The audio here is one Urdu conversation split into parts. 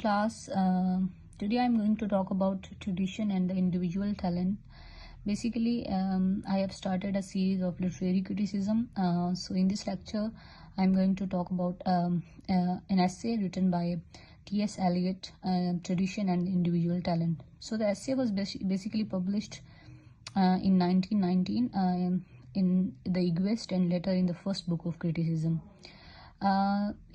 class. Today I'm going to talk about tradition and the individual talent. Basically, I have started a series of literary criticism. So in this lecture, I'm going to talk about an essay written by T.S. Eliot, Tradition and Individual Talent. So the essay was basically published in 1919 in the Egoist and later in the first book of criticism.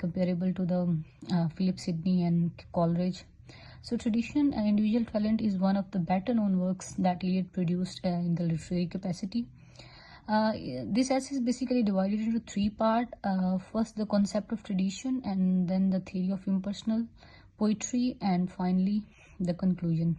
comparable to the Philip Sidney and Coleridge. So tradition and individual talent is one of the better known works that Eliot produced in the literary capacity. This essay is basically divided into three parts. First, the concept of tradition, and then the theory of impersonal poetry, and finally the conclusion.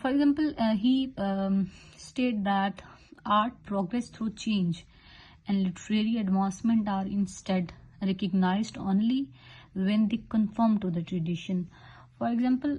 For example, he stated that art progress through change and literary advancement are instead recognized only when they conform to the tradition. For example,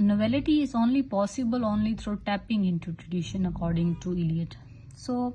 novelty is only possible only through tapping into tradition according to Eliot. So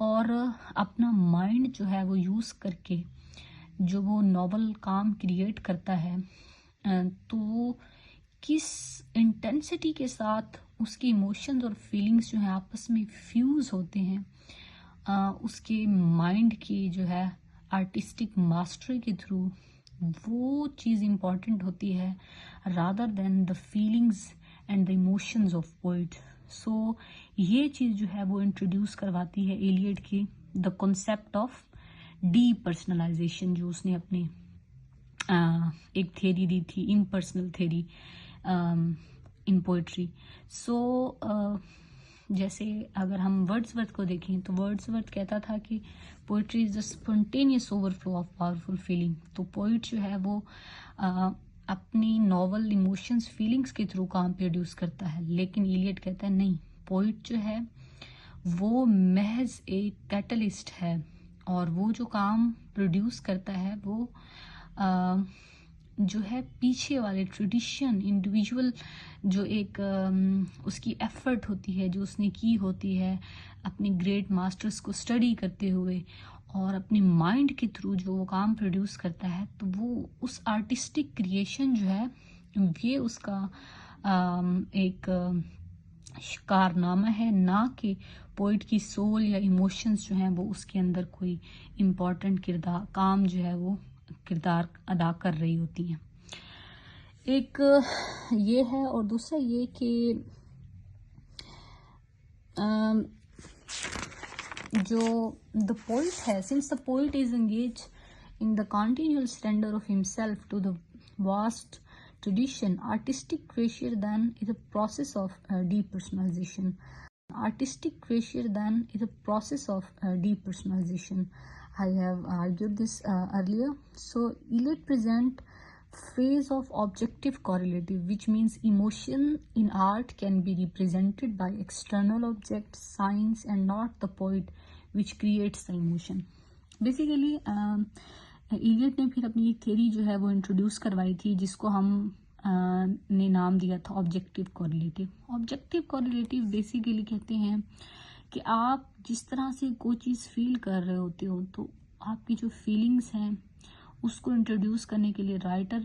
اور اپنا مائنڈ جو ہے وہ یوز کر کے جو وہ ناول کام کریٹ کرتا ہے تو وہ کس انٹینسٹی کے ساتھ اس کی ایموشنز اور فیلنگز جو ہیں آپس میں فیوز ہوتے ہیں، اس کے مائنڈ کی جو ہے آرٹسٹک ماسٹری کے تھرو وہ چیز امپورٹنٹ ہوتی ہے rather than the feelings and the emotions of poet. So یہ چیز جو ہے وہ انٹروڈیوس کرواتی ہے ایلیٹ کی the concept of D personalisation, جو اس نے اپنے ایک تھیری دی تھی، امپرسنل تھیری ان پوئٹری. سو جیسے اگر ہم ورڈز کو دیکھیں تو ورڈز کہتا تھا کہ poetry is the spontaneous over flow of powerful feeling. تو پوئٹ جو ہے وہ اپنی ناول ایموشنز فیلنگز کے تھرو کام پروڈیوس کرتا ہے، لیکن ایلیٹ کہتا ہے نہیں، پوئٹ جو ہے وہ محض ایک کیٹلسٹ ہے، اور وہ جو کام پروڈیوس کرتا ہے وہ جو ہے پیچھے والے ٹریڈیشن انڈیویجول جو ایک اس کی ایفرٹ ہوتی ہے جو اس نے کی ہوتی ہے اپنے گریٹ ماسٹرز کو اسٹڈی کرتے ہوئے اور اپنے مائنڈ کے تھرو جو وہ کام پروڈیوس کرتا ہے، تو وہ اس آرٹسٹک کریشن جو ہے یہ اس کا ایک کارنامہ ہے، نہ کہ پوئٹ کی سول یا ایموشنز جو ہیں وہ اس کے اندر کوئی امپورٹنٹ کام جو ہے وہ کردار ادا کر رہی ہوتی ہیں. ایک یہ ہے، اور دوسرا یہ کہ جو دا پوئٹ ہے، since the poet is engage in the continuous surrender of himself to the vast tradition, artistic creation then is a process of depersonalization. Artistic creation then is a process of depersonalization. I have argued this earlier. So Eliot present phase of objective correlative, which means emotion in art can be represented by external objects, signs, and not the poet which creates the emotion. Basically elite نے پھر اپنی ایک تھیری جو ہے وہ انٹروڈیوس کروائی تھی جس کو ہم نے نام دیا تھا آبجیکٹیو کوریلیٹیو. آبجیکٹیو کوریلیٹیو بیسیکلی کہتے ہیں کہ آپ جس طرح سے کوئی چیز فیل کر رہے ہوتے ہو تو آپ کی جو فیلنگز ہیں اس کو انٹروڈیوس کرنے کے لیے رائٹر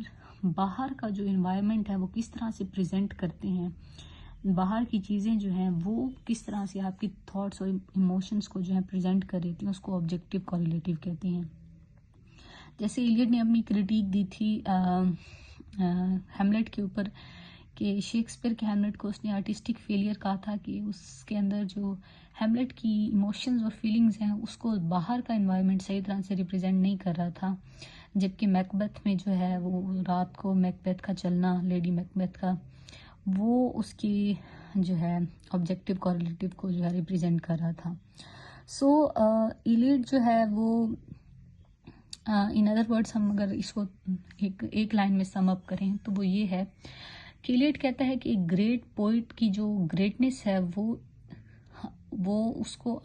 باہر کا جو انوائرمنٹ ہے وہ کس طرح سے پریزنٹ کرتے ہیں، باہر کی چیزیں جو ہیں وہ کس طرح سے آپ کی تھاٹس اور ایموشنز کو جو ہے پریزنٹ کر رہی تھی، اس کو آبجیکٹیو کوریلیٹیو کہتے ہیں. جیسے ایلیٹ نے اپنی کریٹیک دی تھی ہیملیٹ کے اوپر کہ شیکسپیئر کے ہیملیٹ کو اس نے آرٹسٹک فیلئر کہا تھا کہ اس کے اندر جو ہیملیٹ کی ایموشنز اور فیلنگز ہیں اس کو باہر کا انوائرمنٹ صحیح طرح سے ریپرزینٹ نہیں کر رہا تھا، جبکہ میکبیتھ میں جو ہے وہ رات کو میکبیتھ کا چلنا، لیڈی میکبیتھ کا، وہ اس کی جو ہے آبجیکٹیو کوریلیٹیو کو جو ہے ریپرزینٹ کر رہا تھا. سو ایلیٹ جو ہے وہ ان ادر ورڈس ہم اگر اس کو ایک لائن میں سم اپ کریں تو وہ یہ ہے کہ ایلیٹ کہتا ہے کہ ایک گریٹ پوئٹ کی جو گریٹنس ہے وہ اس کو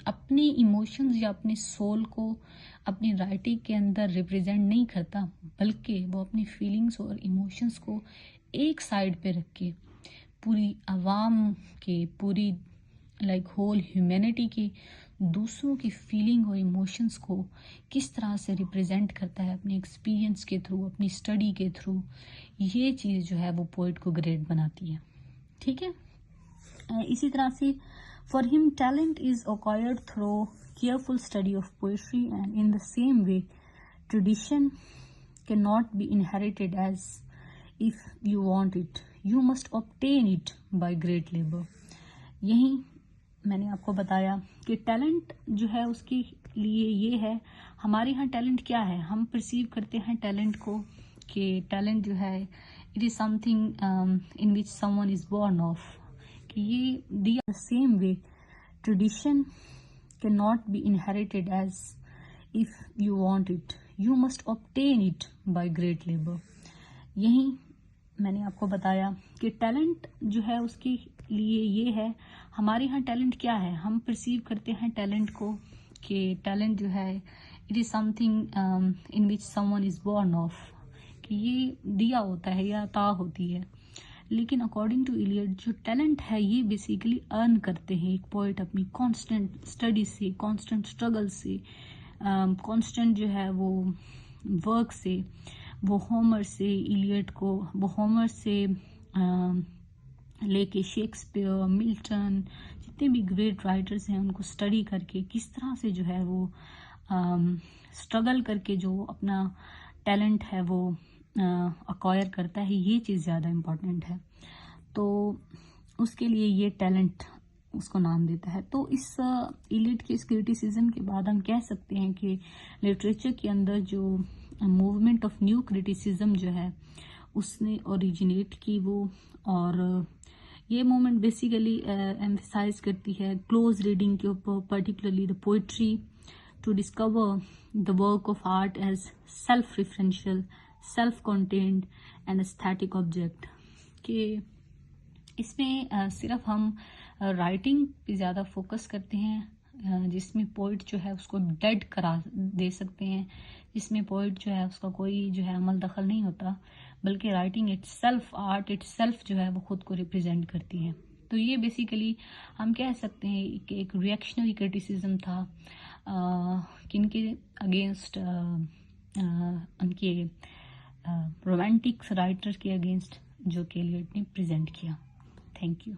اپنی ایموشنز یا اپنے سول کو اپنی رائٹنگ کے اندر ریپرزینٹ نہیں کرتا، بلکہ وہ اپنی فیلنگز اور ایموشنز کو ایک سائڈ پہ رکھ کے پوری عوام کے، پوری ہول ہیومینٹی کی دوسروں کی فیلنگ اور ایموشنز کو کس طرح سے ریپرزینٹ کرتا ہے اپنے ایکسپیرینس کے تھرو، اپنی اسٹڈی کے تھرو. یہ چیز جو ہے وہ پوئٹ کو گریٹ بناتی ہے. ٹھیک ہے. اسی طرح سے for him talent is acquired through careful study of poetry, and in the same way tradition can not be inherited as if you want it, you must obtain it by great labor. یہی میں نے آپ کو بتایا کہ ٹیلنٹ جو ہے اس کے لیے یہ ہے، ہمارے ہاں ٹیلنٹ کیا ہے، ہم پرسیو کرتے ہیں ٹیلنٹ کو کہ ٹیلنٹ جو ہے it is something in which someone is born of, کہ یہ the same way tradition can not be inherited as if you want it, you must obtain it by great labor. یہی میں نے آپ کو بتایا کہ ٹیلنٹ جو ہے اس کے لیے یہ ہے، ہمارے ہاں ٹیلنٹ کیا ہے، ہم پرسیو کرتے ہیں ٹیلنٹ کو کہ ٹیلنٹ جو ہے it is something in which someone is born of, کہ یہ دیا ہوتا ہے یا عطا ہوتی ہے، لیکن اکارڈنگ ٹو ایلیٹ جو ٹیلنٹ ہے یہ بیسیکلی ارن کرتے ہیں ایک پوئٹ اپنی کانسٹنٹ اسٹڈی سے، کانسٹنٹ اسٹرگل سے، کانسٹنٹ جو ہے وہ ورک سے. وہ ہومر سے ایلیٹ کو، وہ ہومر سے لے کے شیکسپیئر، ملٹن، جتنے بھی گریٹ رائٹرز ہیں ان کو اسٹڈی کر کے کس طرح سے جو ہے وہ اسٹرگل کر کے جو اپنا ٹیلنٹ ہے وہ اکوائر کرتا ہے، یہ چیز زیادہ امپورٹنٹ ہے. تو اس کے لیے یہ ٹیلنٹ اس کو نام دیتا ہے. تو اس ایلیٹ کے اس کرٹیسزم کے بعد ہم کہہ سکتے ہیں کہ لٹریچر کے اندر جو موومنٹ آف نیو کرٹیسزم جو ہے اس نے اوریجنیٹ کی وہ، اور یہ موومنٹ بیسیکلی ایمفسائز کرتی ہے کلوز ریڈنگ کے اوپر، particularly the poetry, to discover the work of art as self referential, self contained and aesthetic object. کہ اس میں صرف ہم رائٹنگ پہ زیادہ فوکس کرتے ہیں، جس میں پوئٹ جو ہے اس کو ڈیڈ کرا دے سکتے ہیں، جس میں پوئٹ جو ہے اس کا کوئی جو ہے عمل دخل نہیں ہوتا، بلکہ writing it self, art it self جو ہے وہ خود کو ریپرزینٹ کرتی ہے. تو یہ بیسیکلی ہم کہہ سکتے ہیں کہ ایک ریئیکشنری کرٹیسزم تھا کن کے اگینسٹ، ان کے رومانٹک رائٹر کے اگینسٹ جو کہ ایلیٹ نے پریزنٹ کیا. Thank you.